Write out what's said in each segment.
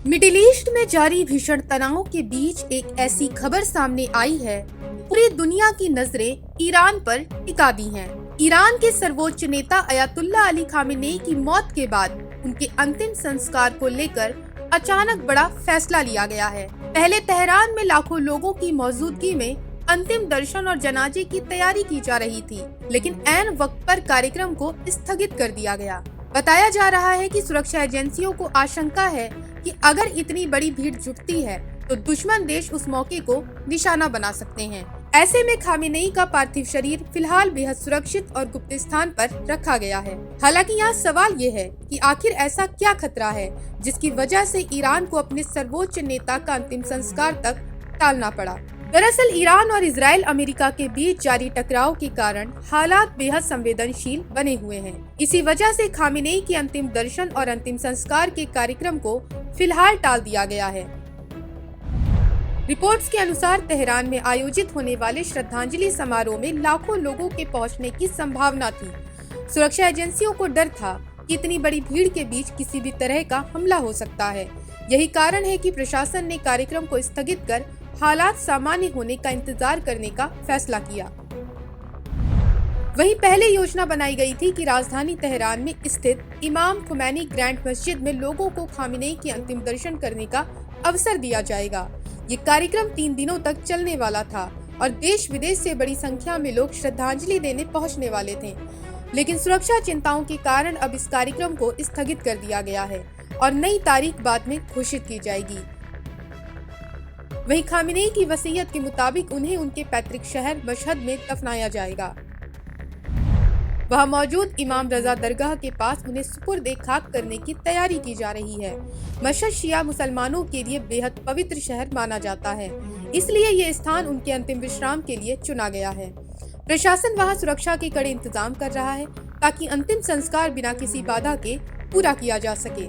Middle east में जारी भीषण तनाव के बीच एक ऐसी खबर सामने आई है, पूरी दुनिया की नजरें ईरान पर टिका दी हैं। ईरान के सर्वोच्च नेता अयातुल्ला अली खामेनेई की मौत के बाद उनके अंतिम संस्कार को लेकर अचानक बड़ा फैसला लिया गया है। पहले तेहरान में लाखों लोगों की मौजूदगी में अंतिम दर्शन और जनाजे की तैयारी की जा रही थी, लेकिन ऐन वक्त पर कार्यक्रम को स्थगित कर दिया गया। बताया जा रहा है कि सुरक्षा एजेंसियों को आशंका है कि अगर इतनी बड़ी भीड़ जुटती है तो दुश्मन देश उस मौके को निशाना बना सकते हैं। ऐसे में खामेनेई का पार्थिव शरीर फिलहाल बेहद सुरक्षित और गुप्त स्थान पर रखा गया है। हालांकि यहाँ सवाल ये है कि आखिर ऐसा क्या खतरा है जिसकी वजह से ईरान को अपने सर्वोच्च नेता का अंतिम संस्कार तक टालना पड़ा। दरअसल ईरान और इजराइल अमेरिका के बीच जारी टकराव के कारण हालात बेहद संवेदनशील बने हुए हैं। इसी वजह से खामेनेई के अंतिम दर्शन और अंतिम संस्कार के कार्यक्रम को फिलहाल टाल दिया गया है। रिपोर्ट्स के अनुसार तेहरान में आयोजित होने वाले श्रद्धांजलि समारोह में लाखों लोगों के पहुंचने की संभावना थी। सुरक्षा एजेंसियों को डर था कि इतनी बड़ी भीड़ के बीच किसी भी तरह का हमला हो सकता है। यही कारण है कि प्रशासन ने कार्यक्रम को स्थगित कर हालात सामान्य होने का इंतजार करने का फैसला किया। वहीं पहले योजना बनाई गई थी कि राजधानी तेहरान में स्थित इमाम खुमैनी ग्रैंड मस्जिद में लोगों को खामेनेई के अंतिम दर्शन करने का अवसर दिया जाएगा। ये कार्यक्रम 3 दिनों तक चलने वाला था और देश विदेश से बड़ी संख्या में लोग श्रद्धांजलि देने पहुंचने वाले थे, लेकिन सुरक्षा चिंताओं के कारण अब इस कार्यक्रम को स्थगित कर दिया गया है और नई तारीख बाद में घोषित की जाएगी। वहीं खामेनेई की वसीयत के मुताबिक उन्हें उनके पैतृक शहर मशहद में दफनाया जाएगा। वहां मौजूद इमाम रजा दरगाह के पास उन्हें सुपुर्द खाक करने की तैयारी की जा रही है। मशहद शिया मुसलमानों के लिए बेहद पवित्र शहर माना जाता है, इसलिए ये स्थान उनके अंतिम विश्राम के लिए चुना गया है। प्रशासन वहां सुरक्षा के कड़े इंतजाम कर रहा है ताकि अंतिम संस्कार बिना किसी बाधा के पूरा किया जा सके।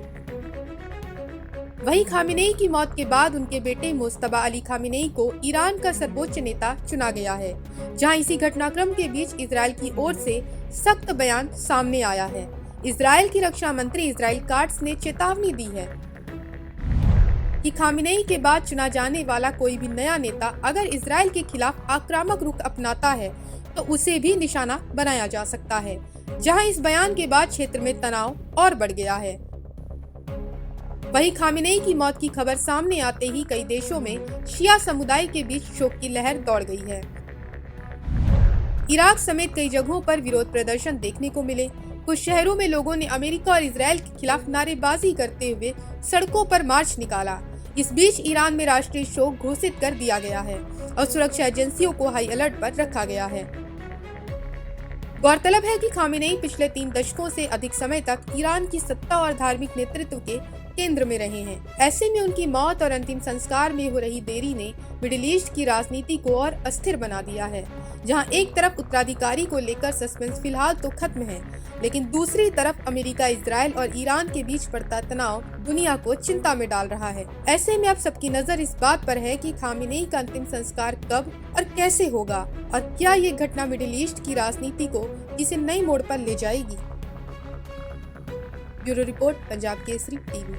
वहीं खामेनेई की मौत के बाद उनके बेटे मुज्तबा अली खामेनेई को ईरान का सर्वोच्च नेता चुना गया है, जहां इसी घटनाक्रम के बीच इजराइल की ओर से सख्त बयान सामने आया है। इजराइल की रक्षा मंत्री इजराइल काट्स ने चेतावनी दी है कि खामेनेई के बाद चुना जाने वाला कोई भी नया नेता अगर इजराइल के खिलाफ आक्रामक रुख अपनाता है तो उसे भी निशाना बनाया जा सकता है। जहां इस बयान के बाद क्षेत्र में तनाव और बढ़ गया है। वहीं खामेनेई की मौत की खबर सामने आते ही कई देशों में शिया समुदाय के बीच शोक की लहर दौड़ गई है। इराक समेत कई जगहों पर विरोध प्रदर्शन देखने को मिले। कुछ शहरों में लोगों ने अमेरिका और इजराइल के खिलाफ नारेबाजी करते हुए सड़कों पर मार्च निकाला। इस बीच ईरान में राष्ट्रीय शोक घोषित कर दिया गया है और सुरक्षा एजेंसियों को हाई अलर्ट पर रखा गया है। गौरतलब है कि खामेनेई पिछले 3 दशकों से अधिक समय तक ईरान की सत्ता और धार्मिक नेतृत्व के केंद्र में रहे हैं। ऐसे में उनकी मौत और अंतिम संस्कार में हो रही देरी ने मिडिल ईस्ट की राजनीति को और अस्थिर बना दिया है। जहां एक तरफ उत्तराधिकारी को लेकर सस्पेंस फिलहाल तो खत्म है, लेकिन दूसरी तरफ अमेरिका, इजराइल और ईरान के बीच बढ़ता तनाव दुनिया को चिंता में डाल रहा है। ऐसे में अब सबकी नजर इस बात पर है कि खामेनेई का अंतिम संस्कार कब और कैसे होगा और क्या ये घटना मिडिल ईस्ट की राजनीति को किसी नई मोड़ पर ले जाएगी। Bureau report, Punjab Kesari TV.